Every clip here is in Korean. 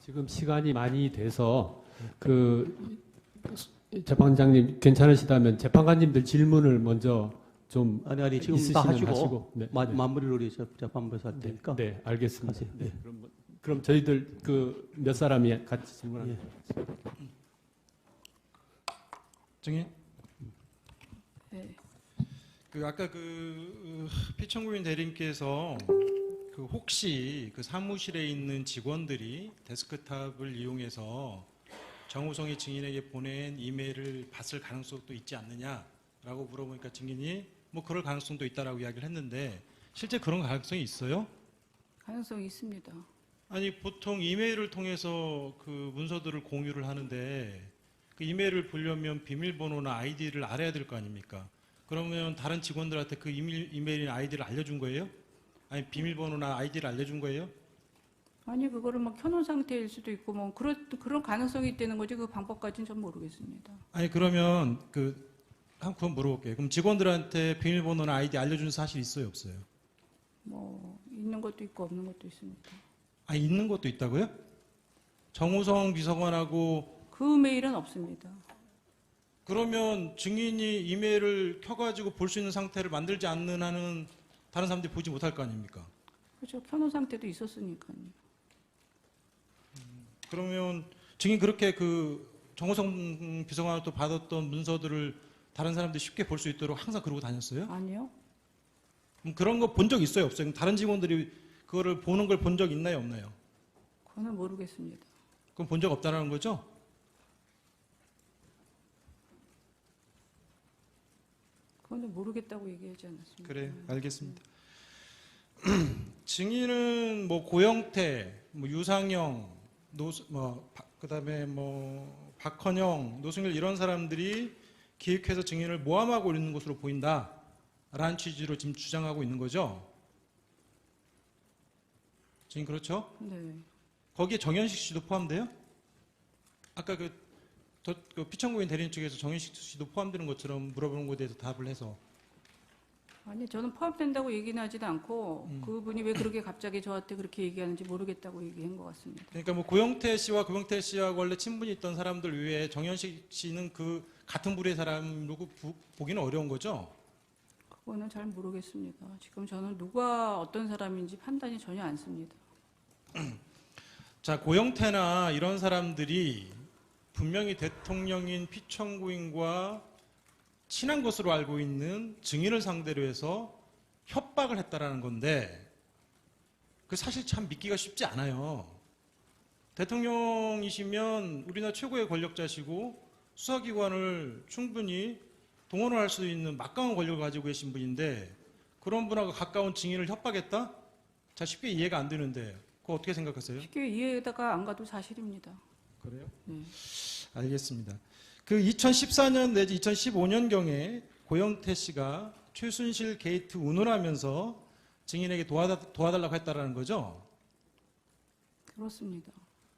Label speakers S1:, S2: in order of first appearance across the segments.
S1: 지금 시간이 많이 돼서 그 재판장님 괜찮으시다면 재판관님들 질문을 먼저 좀
S2: 아니 지금 다
S1: 있으시면
S2: 하시고,
S1: 하시고. 네.
S2: 마무리를 우리 재판부에서 할
S1: 네,
S2: 테니까.
S1: 네, 알겠습니다.
S2: 하세요.
S1: 네, 그럼 저희들 그 몇 사람이 같이 질문할까요?
S3: 증인?
S4: 네.
S3: 그 아까 그 피청구인 대리님께서 그 혹시 그 사무실에 있는 직원들이 데스크탑을 이용해서 정우성이 증인에게 보낸 이메일을 봤을 가능성도 있지 않느냐라고 물어보니까 증인이 뭐 그럴 가능성도 있다라고 이야기를 했는데 실제 그런 가능성이 있어요?
S4: 가능성이 있습니다.
S3: 아니 보통 이메일을 통해서 그 문서들을 공유를 하는데 그 이메일을 보려면 비밀번호나 아이디를 알아야 될 거 아닙니까? 그러면 다른 직원들한테 그 이메일이나 아이디를 알려준 거예요? 아니 비밀번호나 아이디를 알려준 거예요?
S4: 아니 그거를 뭐 켜놓은 상태일 수도 있고 뭐 그런 가능성이 있다는 거지 그 방법까지는 전 모르겠습니다.
S3: 아니 그러면 그건 물어볼게요. 그럼 직원들한테 비밀번호나 아이디 알려준 사실 있어요, 없어요?
S4: 뭐 있는 것도 있고 없는 것도 있습니다.
S3: 아 있는 것도 있다고요? 정우성 비서관하고
S4: 그 메일은 없습니다.
S3: 그러면 증인이 이메일을 켜가지고 볼 수 있는 상태를 만들지 않는 한은 다른 사람들이 보지 못할 거 아닙니까?
S4: 그렇죠. 켜놓은 상태도 있었으니까요.
S3: 그러면 증인 그렇게 그 정우성 비서관으로부터 받았던 문서들을 다른 사람들이 쉽게 볼 수 있도록 항상 그러고 다녔어요?
S4: 아니요.
S3: 그럼 그런 거 본 적 있어요, 없어요? 그럼 다른 직원들이 그거를 보는 걸 본 적 있나요, 없나요?
S4: 그거는 모르겠습니다.
S3: 그럼 본 적 없다는 거죠?
S4: 그거는 모르겠다고 얘기하지 않았습니다.
S3: 그래, 알겠습니다. 증인은 뭐 고영태, 뭐 유상영, 그다음에 뭐 박헌영, 노승일 이런 사람들이 기획해서 증인을 모함하고 있는 것으로 보인다라는 취지로 지금 주장하고 있는 거죠. 증인 그렇죠?
S4: 네.
S3: 거기에 정현식 씨도 포함돼요? 아까 그 피청구인 대리인 측에서 정현식 씨도 포함되는 것처럼 물어보는 것에 대해서 답을 해서
S4: 아니 저는 포함된다고 얘기는 하지도 않고 그분이 왜 그렇게 갑자기 저한테 그렇게 얘기하는지 모르겠다고 얘기한 것 같습니다.
S3: 그러니까 뭐 고영태 씨와 고영태 씨하고 원래 친분이 있던 사람들 외에 정현식 씨는 그 같은 부류의 사람으로 보기는 어려운 거죠?
S4: 그거는 잘 모르겠습니다. 지금 저는 누가 어떤 사람인지 판단이 전혀 안 씁니다.
S3: 자, 고영태나 이런 사람들이 분명히 대통령인 피청구인과 친한 것으로 알고 있는 증인을 상대로 해서 협박을 했다라는 건데 그 사실 참 믿기가 쉽지 않아요. 대통령이시면 우리나라 최고의 권력자시고 수사기관을 충분히 동원을 할 수 있는 막강한 권력을 가지고 계신 분인데 그런 분하고 가까운 증인을 협박했다? 자, 쉽게 이해가 안 되는데 그거 어떻게 생각하세요?
S4: 쉽게 이해가 안 가도 사실입니다.
S3: 그래요?
S4: 네.
S3: 알겠습니다. 그 2014년 내지 2015년경에 고영태 씨가 최순실 게이트 운운하면서 증인에게 도와달라고 했다라는 거죠?
S4: 그렇습니다.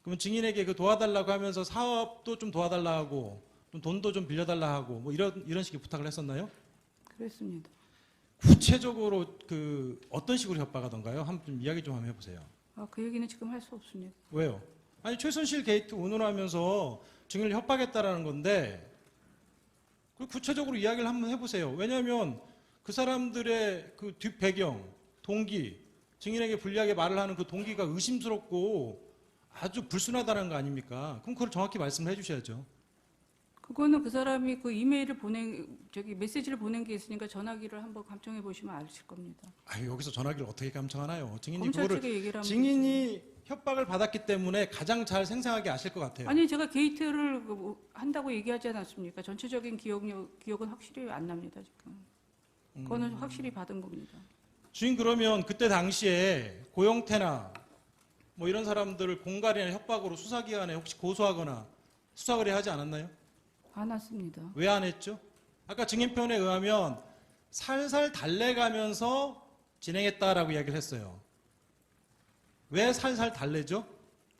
S3: 그러면 증인에게 그 도와달라고 하면서 사업도 좀 도와달라 하고 좀 돈도 좀 빌려달라 하고 뭐 이런 식의 부탁을 했었나요?
S4: 그랬습니다.
S3: 구체적으로 그 어떤 식으로 협박하던가요? 한번 이야기 좀 한번 해보세요.
S4: 그 얘기는 지금 할 수 없습니다.
S3: 왜요? 아니 최순실 게이트 운운하면서 증인을 협박했다라는 건데 그 구체적으로 이야기를 한번 해보세요. 왜냐하면 그 사람들의 그 뒷배경, 동기, 증인에게 불리하게 말을 하는 그 동기가 의심스럽고 아주 불순하다는 거 아닙니까? 그럼 그걸 정확히 말씀을 해주셔야죠.
S4: 그거는 그 사람이 그 이메일을 메시지를 보낸 게 있으니까 전화기를 한번 감청해 보시면 아실 겁니다.
S3: 아 여기서 전화기를 어떻게 감청하나요? 증인이
S4: 검찰
S3: 그거를
S4: 측에 얘기를 하면
S3: 증인이 협박을 받았기 때문에 가장 잘 생생하게 아실 것 같아요.
S4: 아니 제가 게이트를 한다고 얘기하지 않았습니까? 전체적인 기억은 확실히 안 납니다 지금. 그거는 확실히 받은 겁니다.
S3: 주인 그러면 그때 당시에 고영태나 뭐 이런 사람들을 공갈이나 협박으로 수사기관에 혹시 고소하거나 수사 의뢰하지 않았나요?
S4: 안 왔습니다.
S3: 왜 안 했죠? 아까 증인편에 의하면 살살 달래가면서 진행했다라고 이야기를 했어요. 왜 살살 달래죠?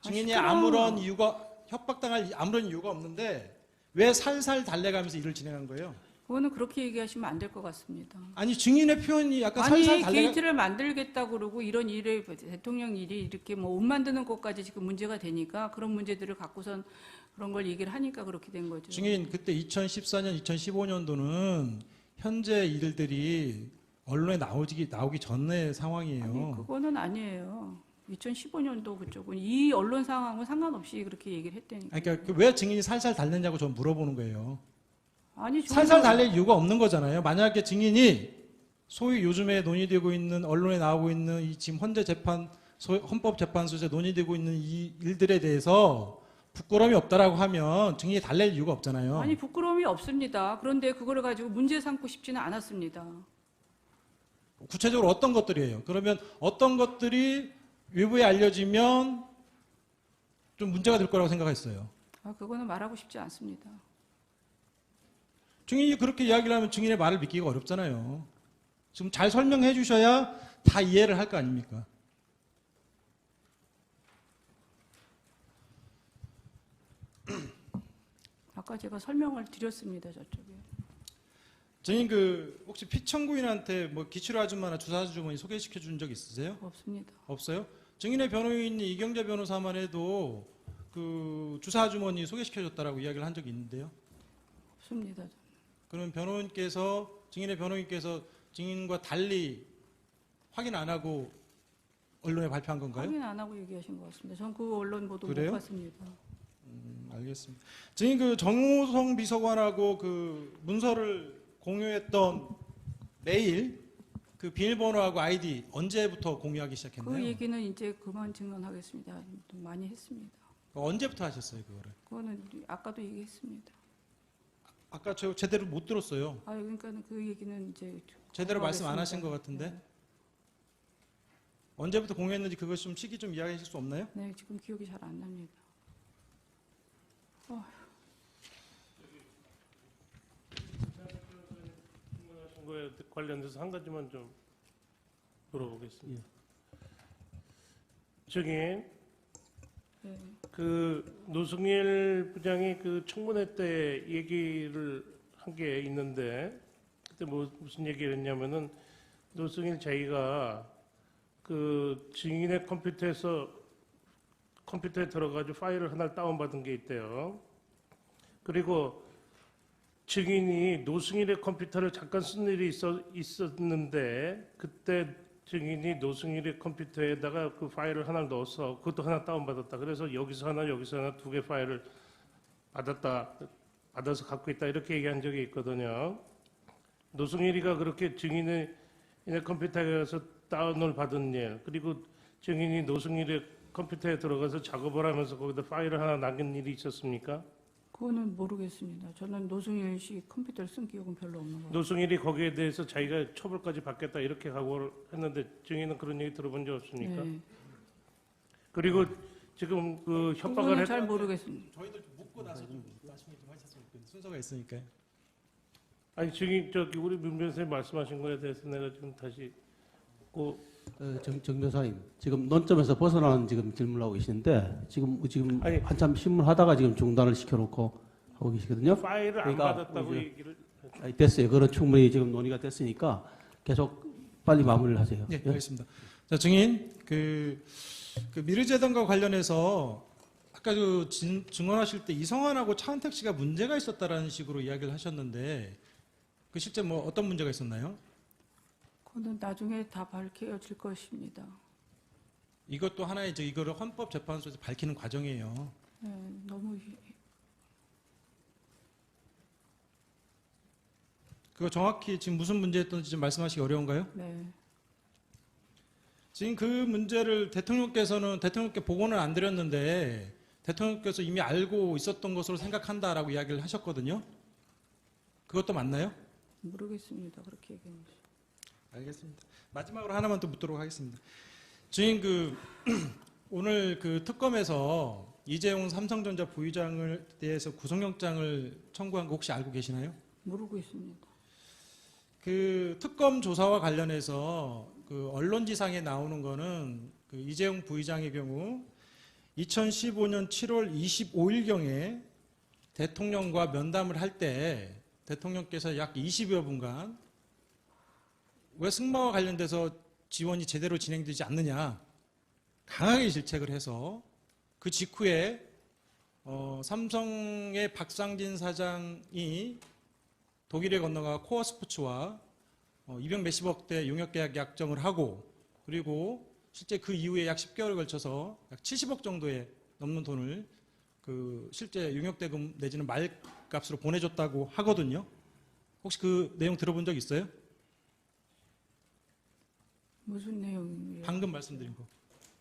S3: 증인이
S4: 시끄러워.
S3: 아무런 이유가 협박당할 아무런 이유가 없는데 왜 살살 달래가면서 일을 진행한 거예요?
S4: 그거는 그렇게 얘기하시면 안 될 것 같습니다.
S3: 아니 증인의 표현이 약간
S4: 아니
S3: 살살 달래.
S4: 게이트를 만들겠다고 그러고 이런 일에 대통령 일이 이렇게 뭐 옷 만드는 것까지 지금 문제가 되니까 그런 문제들을 갖고선 그런 걸 얘기를 하니까 그렇게 된 거죠.
S3: 증인 그때 2014년, 2015년도는 현재 일들이 언론에 나오기 전의 상황이에요.
S4: 아니 그거는 아니에요. 2015년도 그쪽은 이 언론 상황은 상관없이 그렇게 얘기를 했다니까.
S3: 그러니까 왜 증인이 살살 달랬냐고 저 물어보는 거예요.
S4: 아니
S3: 살살 달랠 이유가 없는 거잖아요. 만약에 증인이 소위 요즘에 논의되고 있는 언론에 나오고 있는 이 지금 헌재 재판 헌법재판소에서 논의되고 있는 이 일들에 대해서 부끄러움이 없다라고 하면 증인이 달랠 이유가 없잖아요.
S4: 아니 부끄러움이 없습니다. 그런데 그거를 가지고 문제 삼고 싶지는 않았습니다.
S3: 구체적으로 어떤 것들이에요? 그러면 어떤 것들이 외부에 알려지면 좀 문제가 될 거라고 생각했어요.
S4: 아 그거는 말하고 싶지 않습니다.
S3: 증인이 그렇게 이야기를 하면 증인의 말을 믿기가 어렵잖아요. 지금 잘 설명해 주셔야 다 이해를 할 거 아닙니까?
S4: 아까 제가 설명을 드렸습니다. 저쪽에.
S3: 증인 혹시 피청구인한테 뭐 기출 아줌마나 주사 아주머니 소개시켜 준 적 있으세요?
S4: 없습니다.
S3: 없어요? 증인의 변호인이 이경재 변호사만 해도 그 주사 아주머니 소개시켜 줬다라고 이야기를 한 적이 있는데요.
S4: 없습니다.
S3: 그러면 증인의 변호인께서 증인과 달리 확인 안 하고 언론에 발표한 건가요?
S4: 확인 안 하고 얘기하신 것 같습니다. 전 그 언론 보도
S3: 그래요?
S4: 못 봤습니다.
S3: 알겠습니다. 증인 정호성 비서관하고 그 문서를 공유했던 메일 그 비밀번호하고 아이디 언제부터 공유하기 시작했나요?
S4: 그 얘기는 이제 그만 증언하겠습니다. 좀 많이 했습니다.
S3: 언제부터 하셨어요, 그거를?
S4: 그거는 아까도 얘기했습니다.
S3: 아까 저 제대로 못 들었어요.
S4: 아 그러니까 그 얘기는 이제
S3: 제대로 말씀 안
S4: 하겠습니다.
S3: 하신 것 같은데.
S4: 네.
S3: 언제부터 공유했는지 그것 좀 시기 좀 이야기해 주실 수 없나요?
S4: 네, 지금 기억이 잘 안 납니다.
S5: 질문하신 거에 관련돼서 한 가지만 좀 물어보겠습니다. 증인,
S4: 네.
S5: 그 노승일 부장이 그 청문회 때 얘기를 한 게 있는데 그때 무슨 얘기를 했냐면은 노승일 자기가 그 증인의 컴퓨터에 들어가지고 파일을 하나를 다운받은 게 있대요. 그리고 증인이 노승일의 컴퓨터를 잠깐 쓴 일이 있었는데 그때 증인이 노승일의 컴퓨터에다가 그 파일을 하나 넣어서 그것도 하나 다운받았다. 그래서 여기서 하나 여기서 하나 두 개 파일을 받아서 갖고 있다 이렇게 얘기한 적이 있거든요. 노승일이가 그렇게 증인의 컴퓨터에 가서 다운을 받은 일, 그리고 증인이 노승일의 컴퓨터에 들어가서 작업을 하면서 거기다 파일을 하나 남긴 일이 있었습니까?
S4: 그거는 모르겠습니다. 저는 노승일 씨 컴퓨터를 쓴 기억은 별로 없는 것 같아요.
S5: 노승일이 거기에 대해서 자기가 처벌까지 받겠다 이렇게 각오를 했는데 증인은 그런 얘기 들어본 적 없습니까?
S4: 네.
S5: 그리고 지금 그 협박을
S4: 그거는 잘 모르겠습니다.
S3: 저희들 좀 묻고 나서 좀 말씀해 좀 하셨으면 좋겠는데 순서가 있으니까요.
S5: 아니 증인 우리 문 변호사님 말씀하신 거에 대해서 내가 지금 다시
S2: 정 변호사님, 지금 논점에서 벗어나는 지금 질문을 하고 계시는데 지금
S5: 아니.
S2: 한참 신문하다가 지금 중단을 시켜놓고 하고 계시거든요.
S5: 파일을 안
S2: 그러니까
S5: 받았다고
S2: 이제
S5: 얘기를
S2: 아니, 됐어요. 그런 충분히 지금 논의가 됐으니까 계속 빨리 마무리를 하세요.
S3: 네, 알겠습니다. 자, 증인 그 미르재단과 관련해서 아까 증언하실 때 이성환하고 차은택 씨가 문제가 있었다라는 식으로 이야기를 하셨는데 그 실제 뭐 어떤 문제가 있었나요?
S4: 그거는 나중에 다 밝혀질 것입니다.
S3: 이것도 하나의 이거를 헌법재판소에서 밝히는 과정이에요.
S4: 네, 너무
S3: 그거 정확히 지금 무슨 문제였던지 좀 말씀하시기 어려운가요?
S4: 네.
S3: 지금 그 문제를 대통령께 보고는 안 드렸는데 대통령께서 이미 알고 있었던 것으로 생각한다라고 이야기를 하셨거든요. 그것도 맞나요?
S4: 모르겠습니다. 그렇게 얘기하는 거.
S3: 알겠습니다. 마지막으로 하나만 더 묻도록 하겠습니다. 주인 오늘 그 특검에서 이재용 삼성전자 부의장을 대해서 구속영장을 청구한 거 혹시 알고 계시나요?
S4: 모르고 있습니다.
S3: 그 특검 조사와 관련해서 그 언론지상에 나오는 거는 그 이재용 부의장의 경우 2015년 7월 25일경에 대통령과 면담을 할 때 대통령께서 약 20여 분간 왜 승마와 관련돼서 지원이 제대로 진행되지 않느냐 강하게 질책을 해서 그 직후에 삼성의 박상진 사장이 독일에 건너가 코어 스포츠와 200 몇십억 대 용역 계약 약정을 하고 그리고 실제 그 이후에 약 10개월에 걸쳐서 약 70억 정도의 넘는 돈을 그 실제 용역 대금 내지는 말값으로 보내줬다고 하거든요. 혹시 그 내용 들어본 적 있어요?
S4: 무슨 내용이에요?
S3: 방금 말씀드린 거.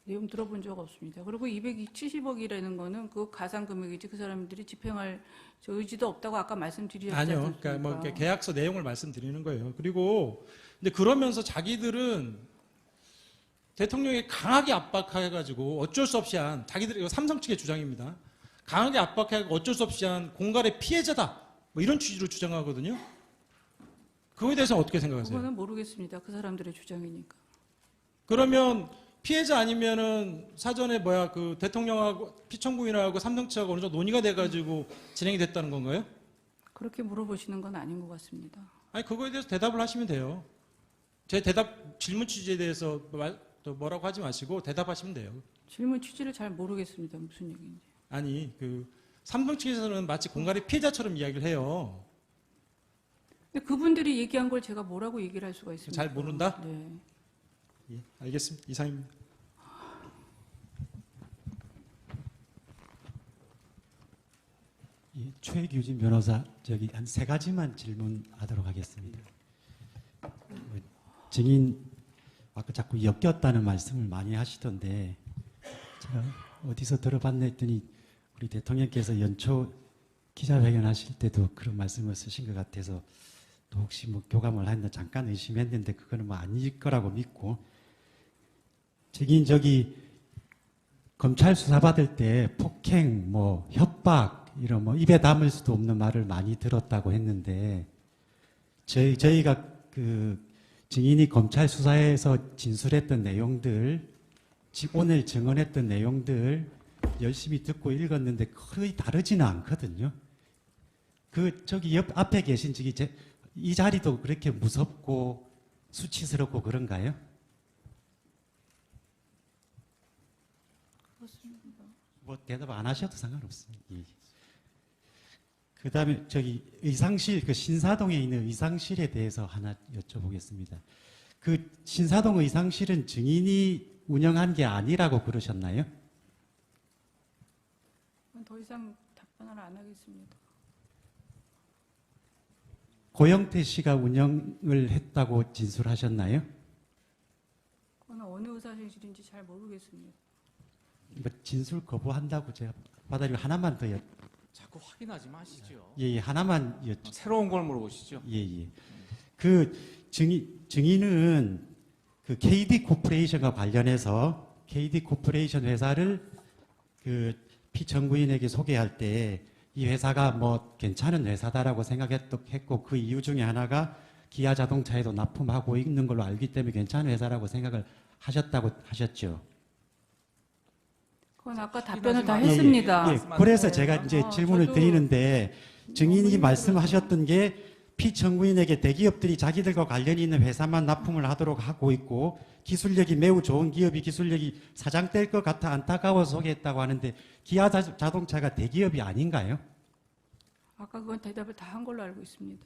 S4: 내용 들어본 적 없습니다. 그리고 270억이라는 거는 그 가상 금액이지 그 사람들이 집행할 저 의지도 없다고 아까 말씀드렸지
S3: 아니요.
S4: 않습니까?
S3: 그러니까 뭐 이렇게 계약서 내용을 말씀드리는 거예요. 그리고 근데 그러면서 자기들은 대통령이 강하게 압박해가지고 어쩔 수 없이 한 자기들 이거 삼성 측의 주장입니다. 강하게 압박해가지고 어쩔 수 없이 한 공갈의 피해자다. 뭐 이런 취지로 주장하거든요. 그거에 대해서 어떻게 생각하세요?
S4: 그거는 모르겠습니다. 그 사람들의 주장이니까.
S3: 그러면 피해자 아니면은 사전에 그 대통령하고 피청구인하고 삼성 측하고 어느 정도 논의가 돼가지고 진행이 됐다는 건가요?
S4: 그렇게 물어보시는 건 아닌 것 같습니다.
S3: 아니 그거에 대해서 대답을 하시면 돼요. 제 질문 취지에 대해서 또 뭐라고 하지 마시고 대답하시면 돼요.
S4: 질문 취지를 잘 모르겠습니다. 무슨 얘기인지.
S3: 아니 그 삼성 측에서는 마치 공갈의 피해자처럼 이야기를 해요.
S4: 근데 그분들이 얘기한 걸 제가 뭐라고 얘기를 할 수가 있습니까?
S3: 잘 모른다?
S4: 네.
S3: 예, 알겠습니다. 이상입니다.
S6: 최규진 변호사 한 세 가지만 질문하도록 하겠습니다. 증인 아까 자꾸 엮였다는 말씀을 많이 하시던데 제가 어디서 들어봤나 했더니 우리 대통령께서 연초 기자회견 하실 때도 그런 말씀을 쓰신 것 같아서 또 혹시 뭐 교감을 했나 잠깐 의심했는데 그거는 뭐 아닐 거라고 믿고 증인 검찰 수사 받을 때 폭행, 협박 이런 입에 담을 수도 없는 말을 많이 들었다고 했는데 저희가 그 증인이 검찰 수사에서 진술했던 내용들, 오늘 증언했던 내용들 열심히 듣고 읽었는데 거의 다르지는 않거든요. 옆 앞에 계신 이 자리도 그렇게 무섭고 수치스럽고 그런가요? 대답 안 하셔도 상관없습니다. 예. 그 다음에 의상실, 신사동에 있는 의상실에 대해서 하나 여쭤보겠습니다. 그 신사동 의상실은 증인이 운영한 게 아니라고 그러셨나요?
S4: 더 이상 답변을 안 하겠습니다.
S6: 고영태 씨가 운영을 했다고 진술하셨나요?
S4: 그건 어느 의사실인지 잘 모르겠습니다.
S6: 진술 거부한다고 제가 받아들이고 하나만 더
S7: 자꾸 확인하지 마시죠.
S6: 예, 하나만
S7: 새로운 걸 물어보시죠.
S6: 예. 그 증인은 그 KD 코퍼레이션과 관련해서 KD 코퍼레이션 회사를 그 피청구인에게 소개할 때 이 회사가 괜찮은 회사다라고 생각했고 그 이유 중에 하나가 기아 자동차에도 납품하고 있는 걸로 알기 때문에 괜찮은 회사라고 생각을 하셨다고 하셨죠.
S4: 그건 아까 답변을 다 했습니다.
S6: 예. 그래서 제가 이제 질문을 드리는데 증인이 말씀하셨던 게 피청구인에게 대기업들이 자기들과 관련이 있는 회사만 납품을 하도록 하고 있고 기술력이 매우 좋은 기업이 기술력이 사장될 것 같아 안타까워서 소개했다고 하는데 기아 자동차가 대기업이 아닌가요?
S4: 아까 그건 대답을 다 한 걸로 알고 있습니다.